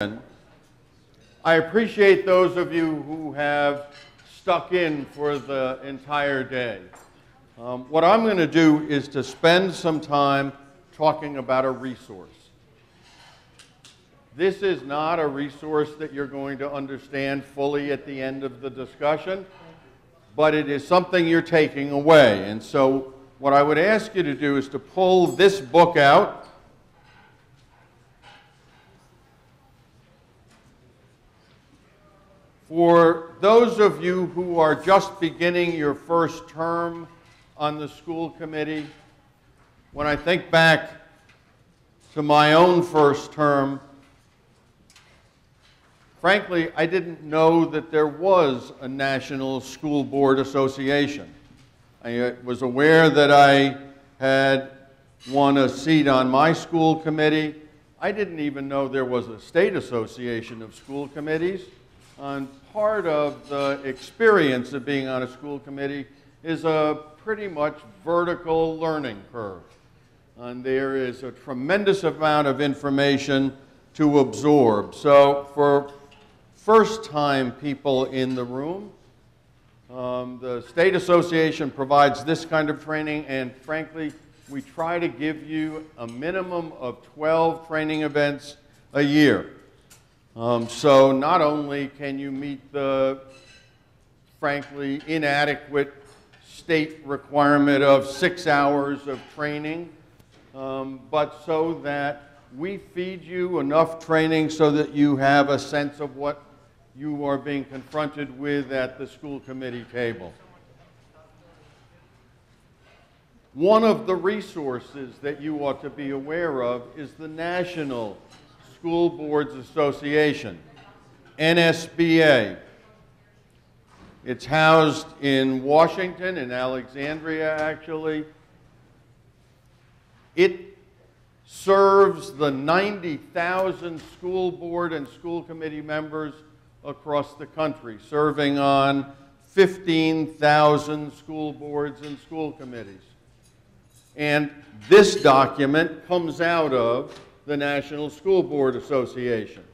I appreciate those of you who have stuck in for the entire day. What I'm going to do is to spend some time talking about a resource. This is not a resource that you're going to understand fully at the end of the discussion, but it is something you're taking away. And so what I would ask you to do is to pull this book out. For those of you who are just beginning your first term on the school committee, when I think back to my own first term, frankly, I didn't know that there was a National School Board Association. I was aware that I had won a seat on my school committee. I didn't even know there was a state association of school committees. And part of the experience of being on a school committee is a pretty much vertical learning curve. And there is a tremendous amount of information to absorb. So for first-time people in the room, the State Association provides this kind of training, and frankly, we try to give you a minimum of 12 training events a year. So not only can you meet the, frankly, inadequate state requirement of 6 hours of training, but so that we feed you enough training so that you have a sense of what you are being confronted with at the school committee table. One of the resources that you ought to be aware of is the National School Boards Association, Nsba. It's housed in Washington, in Alexandria actually. It serves the 90,000 school board and school committee members across the country, serving on 15,000 school boards and school committees. And this document comes out of the National School Board Association.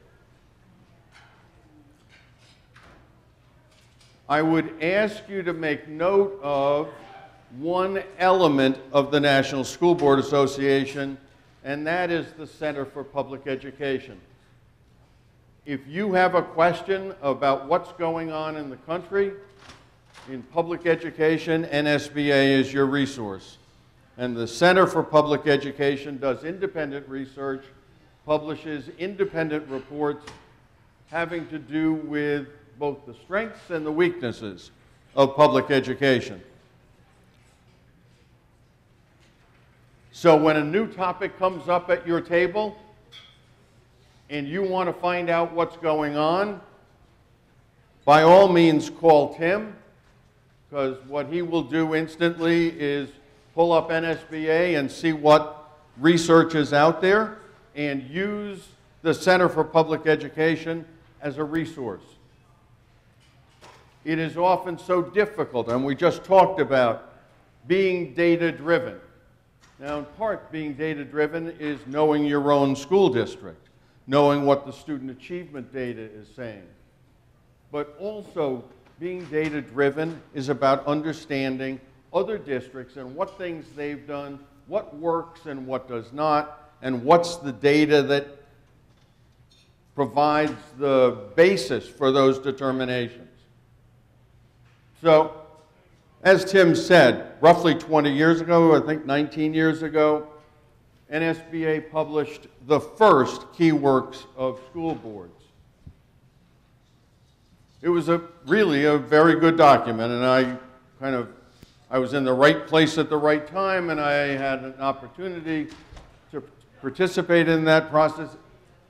I would ask you to make note of one element of the National School Board Association, and that is the Center for Public Education. If you have a question about what's going on in the country, in public education, Nsba is your resource. And the Center for Public Education does independent research, publishes independent reports having to do with both the strengths and the weaknesses of public education. So when a new topic comes up at your table and you want to find out what's going on, by all means call Tim, because what he will do instantly is pull up Nsba and see what research is out there and use the Center for Public Education as a resource. It is often so difficult, and we just talked about being data-driven. Now, in part, being data-driven is knowing your own school district, knowing what the student achievement data is saying. But also, being data-driven is about understanding other districts and what things they've done, what works and what does not, and what's the data that provides the basis for those determinations. So, as Tim said, roughly 20 years ago, I think 19 years ago, Nsba published the first key works of school boards. It was really a very good document, and I was in the right place at the right time, and I had an opportunity to participate in that process.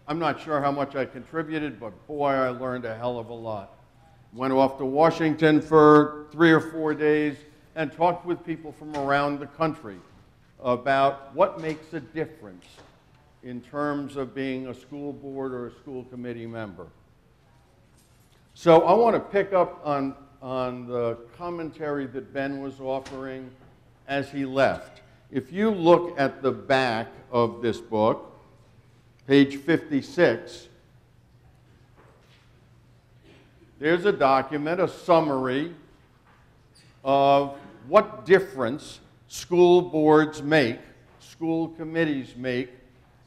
I'm not sure how much I contributed, but boy, I learned a hell of a lot. Went off to Washington for 3 or 4 days and talked with people from around the country about what makes a difference in terms of being a school board or a school committee member. So I want to pick up on the commentary that Ben was offering as he left. If you look at the back of this book, page 56, there's a document, a summary of what difference school boards make, school committees make,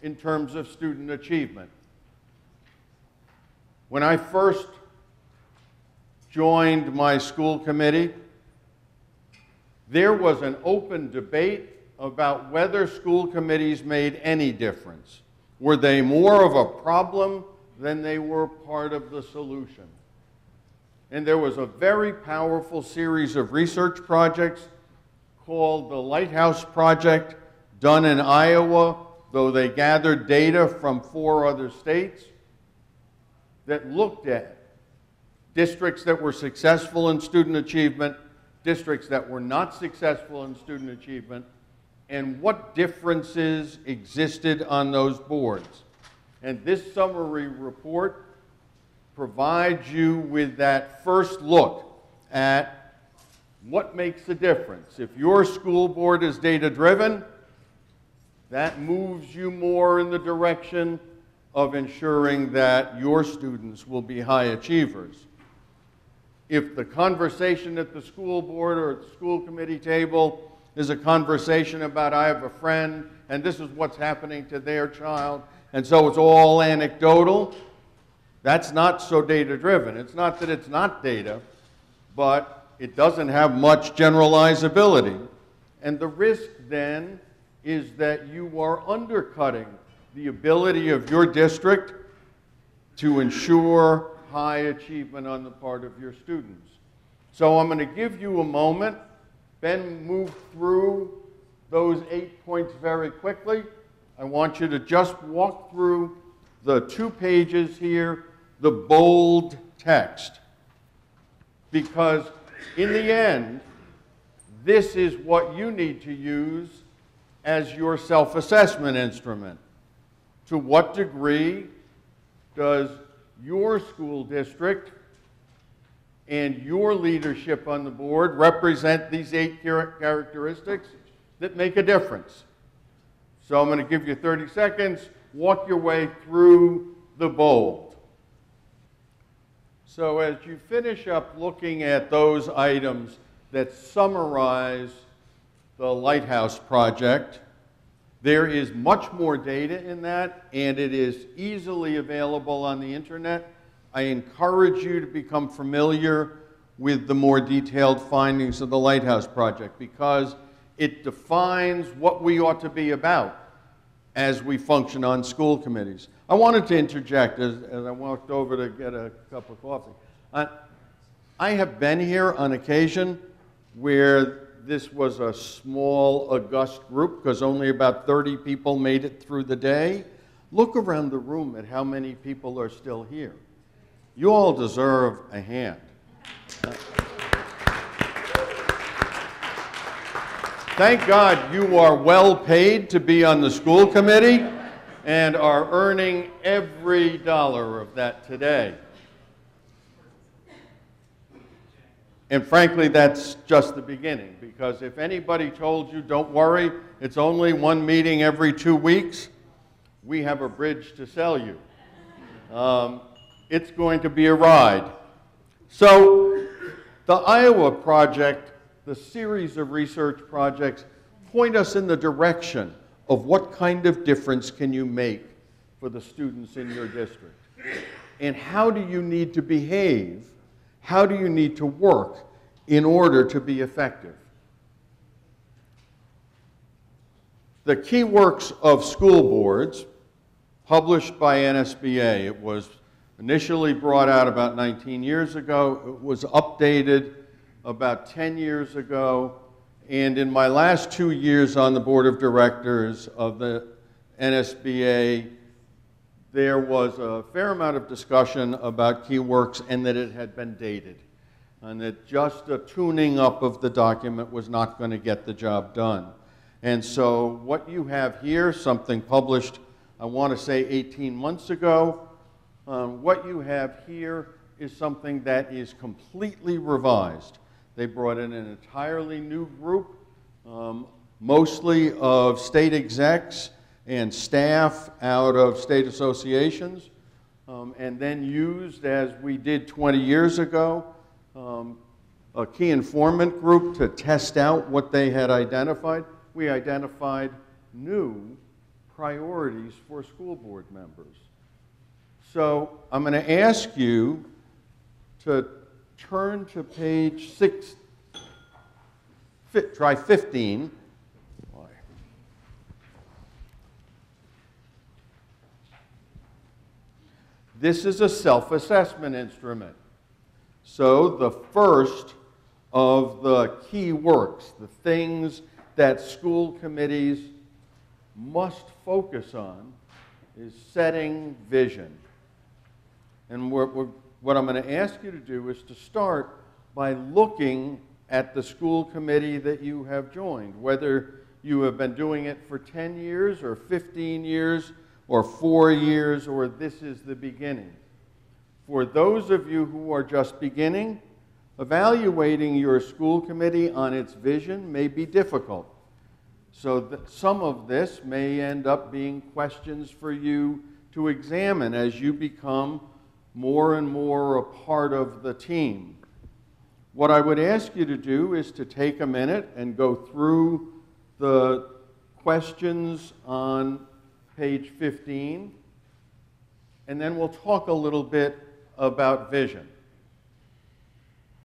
in terms of student achievement. When I first joined my school committee, there was an open debate about whether school committees made any difference. Were they more of a problem than they were part of the solution? And there was a very powerful series of research projects called the Lighthouse Project, done in Iowa, though they gathered data from 4 other states, that looked at districts that were successful in student achievement, districts that were not successful in student achievement, and what differences existed on those boards. And this summary report provides you with that first look at what makes a difference. If your school board is data-driven, that moves you more in the direction of ensuring that your students will be high achievers. If the conversation at the school board or at the school committee table is a conversation about, I have a friend and this is what's happening to their child, and so it's all anecdotal, that's not so data-driven. It's not that it's not data, but it doesn't have much generalizability. And the risk then is that you are undercutting the ability of your district to ensure high achievement on the part of your students. So I'm going to give you a moment. Ben moved through those 8 points very quickly. I want you to just walk through the 2 pages here, the bold text. Because in the end, this is what you need to use as your self-assessment instrument. To what degree does your school district and your leadership on the board represent these 8 characteristics that make a difference? So I'm going to give you 30 seconds. Walk your way through the bold. So as you finish up looking at those items that summarize the Lighthouse Project, there is much more data in that, and it is easily available on the internet. I encourage you to become familiar with the more detailed findings of the Lighthouse Project, because it defines what we ought to be about as we function on school committees. I wanted to interject as I walked over to get a cup of coffee. I have been here on occasion where this was a small, august group, because only about 30 people made it through the day. Look around the room at how many people are still here. You all deserve a hand. Thank God you are well paid to be on the school committee and are earning every dollar of that today. And frankly, that's just the beginning, because if anybody told you, don't worry, it's only 1 meeting every 2 weeks, we have a bridge to sell you. It's going to be a ride. So the Iowa Project, the series of research projects, point us in the direction of what kind of difference can you make for the students in your district. And how do you need to behave? How do you need to work in order to be effective? The Key Works of School Boards, published by Nsba, it was initially brought out about 19 years ago. It was updated about 10 years ago. And in my last 2 years on the board of directors of the Nsba, there was a fair amount of discussion about Key Works and that it had been dated, and that just a tuning up of the document was not going to get the job done. And so what you have here, something published, I want to say 18 months ago, what you have here is something that is completely revised. They brought in an entirely new group, mostly of state execs and staff out of state associations, and then used, as we did 20 years ago, a key informant group to test out what they had identified. We identified new priorities for school board members. So I'm going to ask you to turn to page 6, try 15. This is a self-assessment instrument. So the first of the key works, the things that school committees must focus on, is setting vision. And what I'm going to ask you to do is to start by looking at the school committee that you have joined, whether you have been doing it for 10 years or 15 years or 4 years, or this is the beginning. For those of you who are just beginning, evaluating your school committee on its vision may be difficult. So some of this may end up being questions for you to examine as you become more and more a part of the team. What I would ask you to do is to take a minute and go through the questions on page 15, and then we'll talk a little bit about vision.